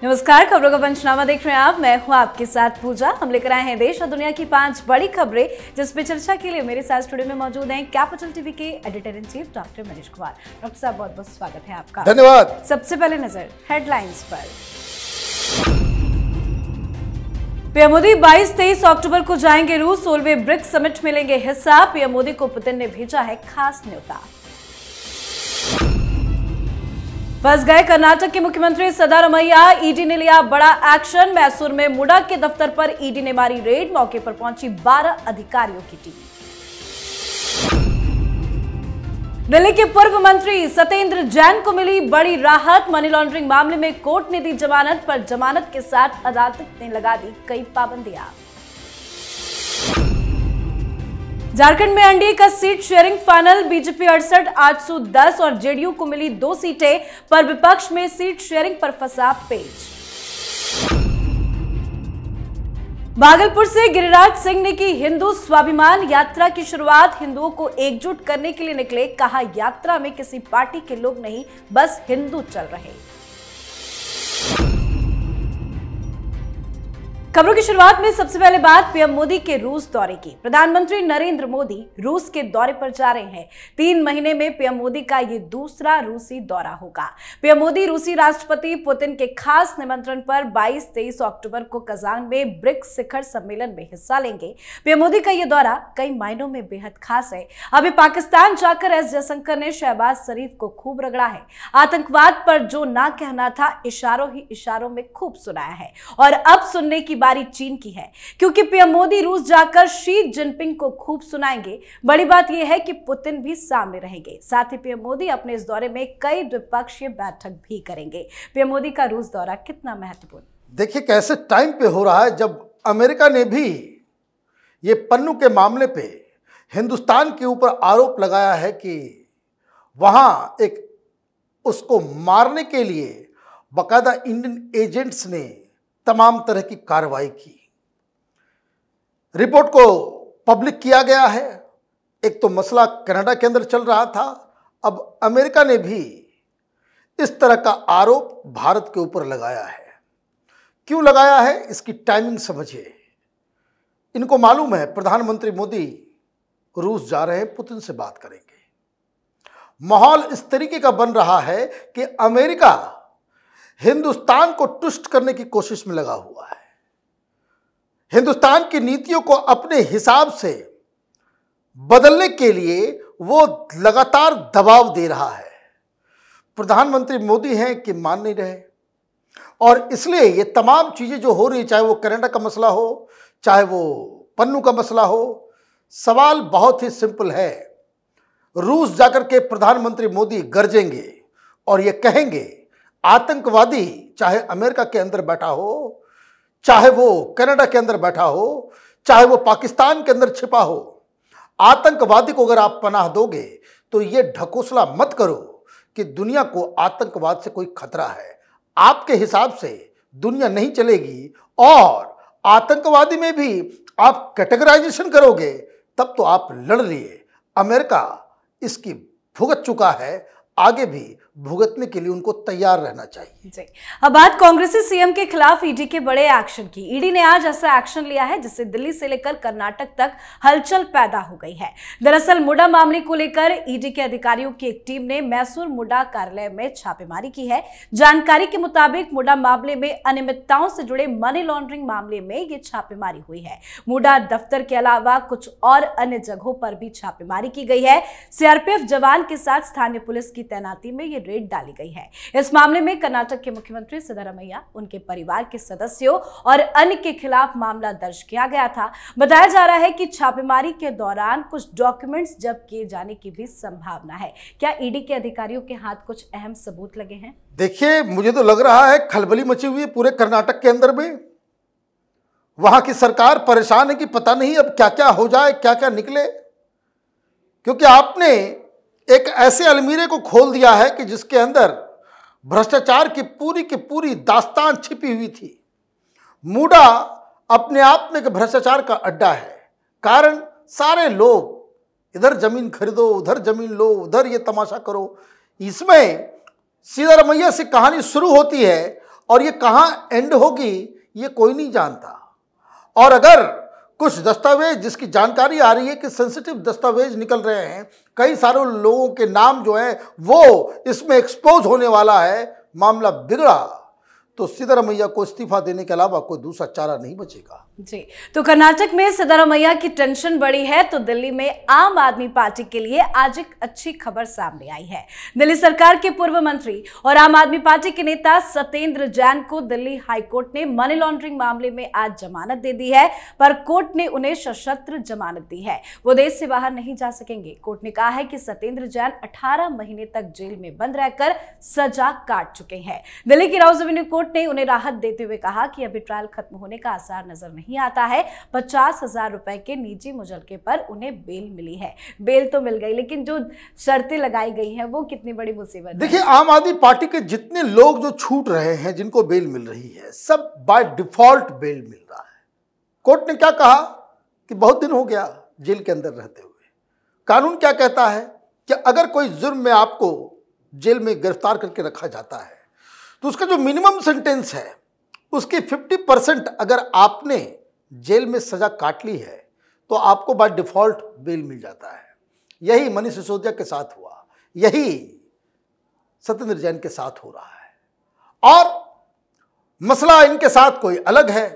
नमस्कार, खबरों का पंचनामा देख रहे हैं आप। मैं हूं आपके साथ पूजा। हम लेकर आए हैं देश और दुनिया की 5 बड़ी खबरें, जिस पे चर्चा के लिए मेरे साथ स्टूडियो में मौजूद हैं कैपिटल टीवी के editor in chief doctor Manish Kumar. Doctor साहब, बहुत बहुत स्वागत है आपका। धन्यवाद। सबसे पहले नजर हेडलाइंस पर। पीएम मोदी 22-23 अक्टूबर को जाएंगे रूस, 16वें ब्रिक्स समिट में लेंगे हिस्सा। पीएम मोदी को पुतिन ने भेजा है खास न्योता। फंस गए कर्नाटक के मुख्यमंत्री सिद्धारमैया, ईडी ने लिया बड़ा एक्शन। मैसूर में मुडा के दफ्तर पर ईडी ने मारी रेड, मौके पर पहुंची 12 अधिकारियों की टीम। दिल्ली के पूर्व मंत्री सत्येंद्र जैन को मिली बड़ी राहत। मनी लॉन्ड्रिंग मामले में कोर्ट ने दी जमानत, पर जमानत के साथ अदालत ने लगा दी कई पाबंदियां। झारखंड में एनडीए का seat sharing final, BJP 68, AJSU 10 और जेडीयू को मिली 2 सीटें, पर विपक्ष में सीट शेयरिंग पर फंसा पेच। भागलपुर से गिरिराज सिंह ने की हिंदू स्वाभिमान यात्रा की शुरुआत। हिंदुओं को एकजुट करने के लिए निकले, कहा यात्रा में किसी पार्टी के लोग नहीं, बस हिंदू चल रहे। खबरों की शुरुआत में सबसे पहले बात पीएम मोदी के रूस दौरे की। प्रधानमंत्री नरेंद्र मोदी रूस के दौरे पर जा रहे हैं। 3 महीने में पीएम मोदी का ये दूसरा रूसी दौरा होगा। पीएम मोदी रूसी राष्ट्रपति पुतिन के खास निमंत्रण पर 22-23 अक्टूबर को कजान में ब्रिक्स शिखर सम्मेलन में हिस्सा लेंगे। पीएम मोदी का ये दौरा कई मायनों में बेहद खास है। अभी पाकिस्तान जाकर एस जयशंकर ने शहबाज शरीफ को खूब रगड़ा है। आतंकवाद पर जो ना कहना था, इशारों ही इशारों में खूब सुनाया है। और अब सुनने की बारी चीन की है, क्योंकि पीएम मोदी रूस जाकर शी जिनपिंग को खूब सुनाएंगे। बड़ी बात यह है कि पुतिन भी सामने रहेंगे। साथ ही पीएम मोदी अपने इस दौरे में कई द्विपक्षीय बैठक भी करेंगे। पीएम मोदी का रूस दौरा कितना महत्वपूर्ण, देखिए कैसे टाइम पे हो रहा है, जब अमेरिका ने भी ये पन्नू के मामले पे हिंदुस्तान के ऊपर आरोप लगाया है कि वहां एक उसको मारने के लिए बाकायदा इंडियन एजेंट्स ने तमाम तरह की कार्रवाई की। रिपोर्ट को पब्लिक किया गया है। एक तो मसला कनाडा के अंदर चल रहा था, अब अमेरिका ने भी इस तरह का आरोप भारत के ऊपर लगाया है। क्यों लगाया है, इसकी टाइमिंग समझिए। इनको मालूम है प्रधानमंत्री मोदी रूस जा रहे हैं, पुतिन से बात करेंगे। माहौल इस तरीके का बन रहा है कि अमेरिका हिंदुस्तान को तुष्ट करने की कोशिश में लगा हुआ है। हिंदुस्तान की नीतियों को अपने हिसाब से बदलने के लिए वो लगातार दबाव दे रहा है। प्रधानमंत्री मोदी हैं कि मान नहीं रहे, और इसलिए ये तमाम चीजें जो हो रही, चाहे वो कनाडा का मसला हो, चाहे वो पन्नू का मसला हो, सवाल बहुत ही सिंपल है। रूस जाकर के प्रधानमंत्री मोदी गरजेंगे और ये कहेंगे आतंकवादी चाहे अमेरिका के अंदर बैठा हो, चाहे वो कनाडा के अंदर बैठा हो, चाहे वो पाकिस्तान के अंदर छिपा हो, आतंकवादी को अगर आप पनाह दोगे तो ये ढकोसला मत करो कि दुनिया को आतंकवाद से कोई खतरा है। आपके हिसाब से दुनिया नहीं चलेगी, और आतंकवादी में भी आप कैटेगराइजेशन करोगे तब तो आप लड़ लिए। अमेरिका इसकी भुगत चुका है, आगे भी भुगतने के लिए उनको तैयार रहना चाहिए। जी। अब बात कांग्रेसी सीएम के खिलाफ ईडी के बड़े एक्शन की। ईडी ने आज ऐसा एक्शन लिया है जिससे दिल्ली से लेकर कर्नाटक तक हलचल पैदा हो गई है। दरअसल मुडा मामले को लेकर ईडी के अधिकारियों की एक टीम ने मैसूर मुडा कार्यालय में छापेमारी की है। जानकारी के मुताबिक मुडा मामले में अनियमितताओं से जुड़े मनी लॉन्ड्रिंग मामले में ये छापेमारी हुई है। मुडा दफ्तर के अलावा कुछ और अन्य जगहों पर भी छापेमारी की गई है। सीआरपीएफ जवान के साथ स्थानीय पुलिस की तैनाती में ये रेड डाली गई है। इस मामले में कर्नाटक के मुख्यमंत्री सिद्धारमैया, उनके परिवार के सदस्यों और अन्य के खिलाफ मामला दर्ज किया गया था। बताया जा रहा है कि छापेमारी के दौरान कुछ डॉक्यूमेंट्स जब्त किए जाने की भी संभावना है। क्या ईडी के अधिकारियों के हाथ कुछ अहम सबूत लगे हैं? देखिए, मुझे तो लग रहा है खलबली मची हुई है पूरे कर्नाटक के अंदर में। वहां की सरकार परेशान है कि पता नहीं अब क्या क्या हो जाए, क्या क्या निकले, क्योंकि आपने एक ऐसे अलमीरे को खोल दिया है कि जिसके अंदर भ्रष्टाचार की पूरी दास्तान छिपी हुई थी। मुडा अपने आप में एक भ्रष्टाचार का अड्डा है। कारण सारे लोग इधर जमीन खरीदो, उधर जमीन लो, उधर ये तमाशा करो। इसमें सिद्धारमैया से कहानी शुरू होती है और ये कहाँ एंड होगी ये कोई नहीं जानता। और अगर कुछ दस्तावेज जिसकी जानकारी आ रही है कि सेंसिटिव दस्तावेज निकल रहे हैं, कई सारे लोगों के नाम जो हैं वो इसमें एक्सपोज होने वाला है, मामला बिगड़ा तो सिद्धरामैया को इस्तीफा देने के अलावा कोई दूसरा चारा नहीं बचेगा। जी, तो कर्नाटक में सिद्धरामैया की टेंशन बढ़ी है तो दिल्ली में आम आदमी पार्टी के लिए आज एक अच्छी खबर सामने आई है। दिल्ली सरकार के पूर्व मंत्री और आम आदमी पार्टी के नेता सत्येंद्र जैन को दिल्ली हाईकोर्ट ने मनी लॉन्ड्रिंग मामले में आज जमानत दे दी है, पर कोर्ट ने उन्हें सशर्त जमानत दी है। वो देश से बाहर नहीं जा सकेंगे। कोर्ट ने कहा है कि सत्येंद्र जैन 18 महीने तक जेल में बंद रहकर सजा काट चुके हैं। दिल्ली की राउज एवेन्यू कोर्ट ने उन्हें राहत देते हुए कहा कि अभी ट्रायल खत्म होने का आसार नजर नहीं आता है। 50,000 रुपए के निजी मुचलके पर उन्हें बेल मिली है। बेल तो मिल गई, लेकिन जो शर्तें लगाई गई हैं वो कितनी बड़ी मुसीबत है। देखिए, आम आदमी पार्टी के जितने लोग जो छूट रहे हैं, जिनको बेल मिल रही है, सब बाय डिफॉल्ट बेल मिल रहा है। कोर्ट ने क्या कहा कि बहुत दिन हो गया जेल के अंदर रहते हुए। कानून क्या कहता है कि अगर कोई जुर्म में आपको जेल में गिरफ्तार करके रखा जाता है तो उसका जो मिनिमम सेंटेंस है उसकी 50% अगर आपने जेल में सजा काट ली है तो आपको बाय डिफॉल्ट बेल मिल जाता है। यही मनीष सिसोदिया के साथ हुआ, यही सत्येंद्र जैन के साथ हो रहा है। और मसला इनके साथ कोई अलग है।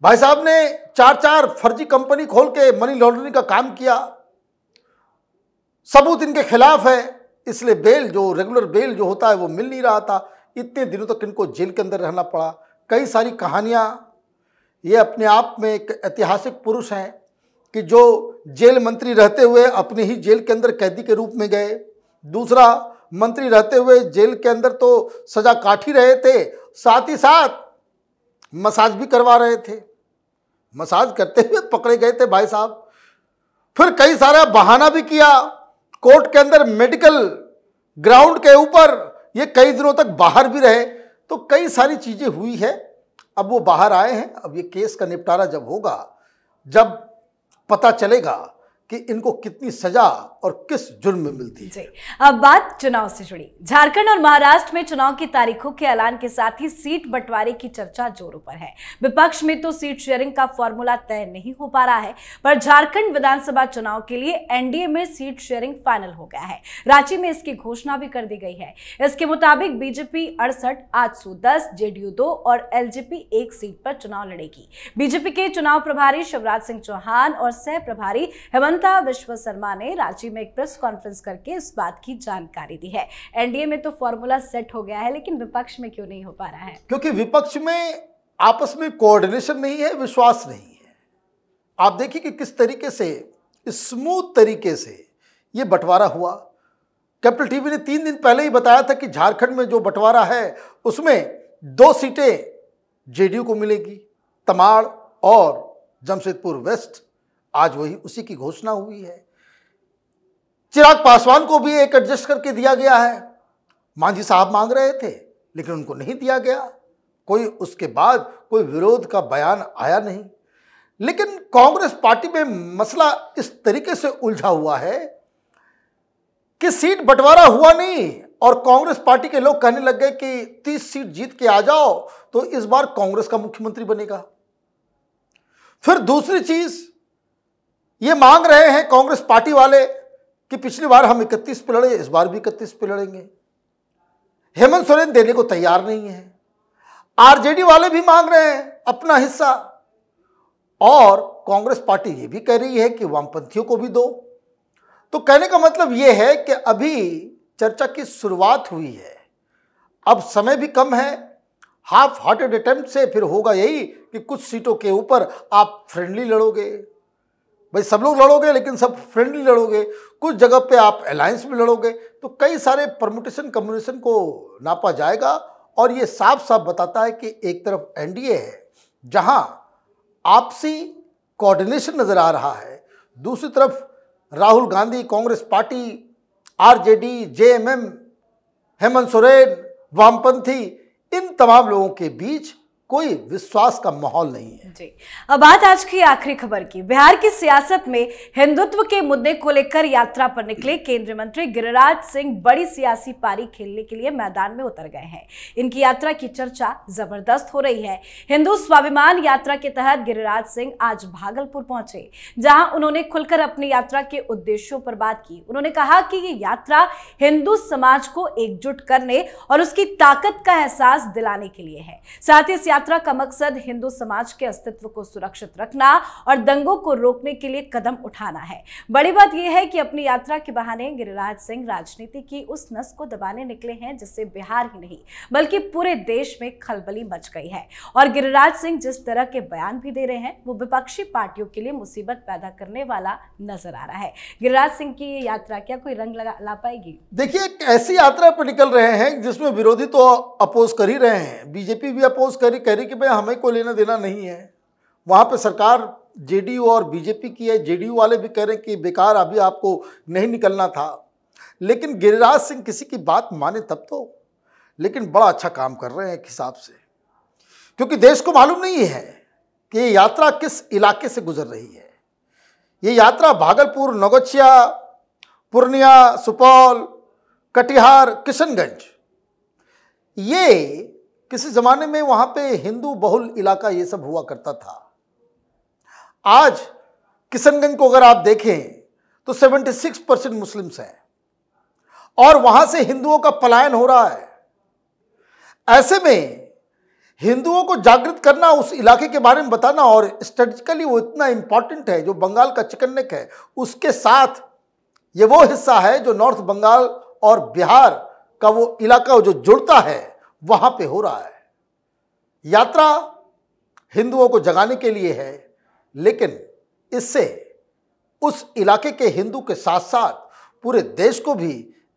भाई साहब ने 4 फर्जी कंपनी खोल के मनी लॉन्ड्रिंग का काम किया, सबूत इनके खिलाफ है, इसलिए बेल जो रेगुलर बेल जो होता है वो मिल नहीं रहा था। इतने दिनों तक इनको जेल के अंदर रहना पड़ा। कई सारी कहानियां, ये अपने आप में एक ऐतिहासिक पुरुष हैं कि जो जेल मंत्री रहते हुए अपने ही जेल के अंदर कैदी के रूप में गए, दूसरा मंत्री रहते हुए जेल के अंदर तो सजा काट ही रहे थे, साथ ही साथ मसाज भी करवा रहे थे। मसाज करते हुए पकड़े गए थे भाई साहब। फिर कई सारा बहाना भी किया कोर्ट के अंदर, मेडिकल ग्राउंड के ऊपर ये कई दिनों तक बाहर भी रहे। तो कई सारी चीजें हुई है। अब वो बाहर आए हैं। अब ये केस का निपटारा जब होगा, जब पता चलेगा कि इनको कितनी सजा और किस जुर्म में मिलती है। अब बात चुनाव से जुड़ी। झारखंड और महाराष्ट्र में चुनाव की तारीखों के ऐलान के साथ ही सीट बंटवारे की चर्चा जोरों पर है। विपक्ष में तो सीट शेयरिंग का फॉर्मूला तय नहीं हो पा रहा है, पर झारखंड विधानसभा चुनाव के लिए एनडीए में सीट शेयरिंग फाइनल हो गया है। रांची में इसकी घोषणा भी कर दी गई है। इसके मुताबिक बीजेपी 68, आजसू 10, जेडीयू 2 और एलजेपी 1 सीट पर चुनाव लड़ेगी। बीजेपी के चुनाव प्रभारी शिवराज सिंह चौहान और सह प्रभारी हेमंत विश्व शर्मा ने रांची में एक प्रेस कॉन्फ्रेंस करके इस बात की जानकारी दी है। एनडीए में तो फॉर्मूला सेट हो गया है, लेकिन विपक्ष में क्यों नहीं हो पा रहा है? क्योंकि विपक्ष में आपस में कोऑर्डिनेशन नहीं है, विश्वास नहीं है। आप देखिए कि किस तरीके से, स्मूथ तरीके से ये बंटवारा हुआ। कैपिटल टीवी ने 3 दिन पहले ही बताया था कि झारखंड में जो बंटवारा है उसमें 2 सीटें जेडीयू को मिलेगी, तमाड़ और जमशेदपुर वेस्ट। आज वही उसी की घोषणा हुई है। चिराग पासवान को भी एक एडजस्ट करके दिया गया है। मांझी साहब मांग रहे थे लेकिन उनको नहीं दिया गया। कोई उसके बाद कोई विरोध का बयान आया नहीं। लेकिन कांग्रेस पार्टी में मसला इस तरीके से उलझा हुआ है कि सीट बंटवारा हुआ नहीं और कांग्रेस पार्टी के लोग कहने लग गए कि 30 सीट जीत के आ जाओ तो इस बार कांग्रेस का मुख्यमंत्री बनेगा। फिर दूसरी चीज ये मांग रहे हैं कांग्रेस पार्टी वाले कि पिछली बार हम 31 पे लड़े, इस बार भी 31 पे लड़ेंगे। हेमंत सोरेन देने को तैयार नहीं है। आरजेडी वाले भी मांग रहे हैं अपना हिस्सा और कांग्रेस पार्टी ये भी कह रही है कि वामपंथियों को भी दो। तो कहने का मतलब ये है कि अभी चर्चा की शुरुआत हुई है। अब समय भी कम है। हाफ हार्टेड अटेम्प्ट से फिर होगा यही कि कुछ सीटों के ऊपर आप फ्रेंडली लड़ोगे। भाई सब लोग लड़ोगे लेकिन सब फ्रेंडली लड़ोगे। कुछ जगह पे आप अलायंस में लड़ोगे। तो कई सारे परमुटेशन कम्युनिकेशन को नापा जाएगा और ये साफ साफ बताता है कि एक तरफ एनडीए है जहां आपसी कोऑर्डिनेशन नजर आ रहा है, दूसरी तरफ Rahul Gandhi, Congress party, RJD, JMM, Hemant Soren, वामपंथी, इन तमाम लोगों के बीच कोई विश्वास का माहौल नहीं है। जी, अब बात आज की आखिरी खबर की। बिहार की सियासत में हिंदुत्व के मुद्दे को लेकर यात्रा पर निकले केंद्रीय मंत्री गिरिराज सिंह बड़ी सियासी पारी खेलने के लिए मैदान में उतर गए हैं। इनकी यात्रा की चर्चा जबरदस्त हो रही है। हिंदू स्वाभिमान यात्रा के तहत गिरिराज सिंह आज भागलपुर पहुंचे, जहां उन्होंने खुलकर अपनी यात्रा के उद्देश्यों पर बात की। उन्होंने कहा कि ये यात्रा हिंदू समाज को एकजुट करने और उसकी ताकत का एहसास दिलाने के लिए है। साथ ही इस यात्रा का मकसद हिंदू समाज के अस्तित्व को सुरक्षित रखना और दंगों को रोकने के लिए कदम उठाना है। बड़ी बात यह है कि अपनी यात्रा के बहाने गिरिराज सिंह राजनीति की उस नस को दबाने निकले हैं जिससे बिहार ही नहीं बल्कि पूरे देश में खलबली मच गई है। और गिरिराज सिंह जिस तरह के बयान भी दे रहे हैं वो विपक्षी पार्टियों के लिए मुसीबत पैदा करने वाला नजर आ रहा है। गिरिराज सिंह की ये यात्रा क्या कोई रंग ला पाएगी? देखिए, एक ऐसी यात्रा पर निकल रहे हैं जिसमें विरोधी तो अपोज कर ही रहे हैं, बीजेपी भी अपोज कह रही कि भाई हमें कोई लेना देना नहीं है। वहां पे सरकार जेडीयू और बीजेपी की है। जेडीयू वाले भी कह रहे हैं कि बेकार, अभी आपको नहीं निकलना था। लेकिन गिरिराज सिंह किसी की बात माने तब तो, लेकिन बड़ा अच्छा काम कर रहे हैं एक हिसाब से, क्योंकि देश को मालूम नहीं है कि ये यात्रा किस इलाके से गुजर रही है। ये यात्रा भागलपुर, नौगछिया, पूर्णिया, सुपौल, कटिहार, किशनगंज, ये किसी जमाने में वहां पे हिंदू बहुल इलाका ये सब हुआ करता था। आज किशनगंज को अगर आप देखें तो 76% मुस्लिम्स हैं और वहां से हिंदुओं का पलायन हो रहा है। ऐसे में हिंदुओं को जागृत करना, उस इलाके के बारे में बताना, और स्ट्रेटेजिकली वो इतना इंपॉर्टेंट है, जो बंगाल का चिकन नेक है उसके साथ ये वो हिस्सा है जो नॉर्थ बंगाल और बिहार का वो इलाका जो जुड़ता है, वहां पे हो रहा है। यात्रा हिंदुओं को जगाने के लिए है, लेकिन इससे उस इलाके के हिंदू के साथ साथ पूरे देश को भी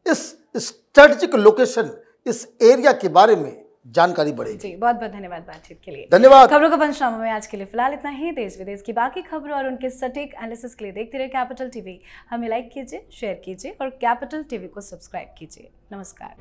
इस स्ट्रेटेजिक लोकेशन, इस एरिया के बारे में जानकारी बढ़ेगी। जी, बहुत बहुत धन्यवाद बातचीत के लिए। धन्यवाद। खबरों का पंचनामा में आज के लिए फिलहाल इतना ही। देश विदेश की बाकी खबरों और उनके सटीक एनालिसिस के लिए देखते रहिए कैपिटल टीवी। हमें लाइक कीजिए, शेयर कीजिए और कैपिटल टीवी को सब्सक्राइब कीजिए। नमस्कार।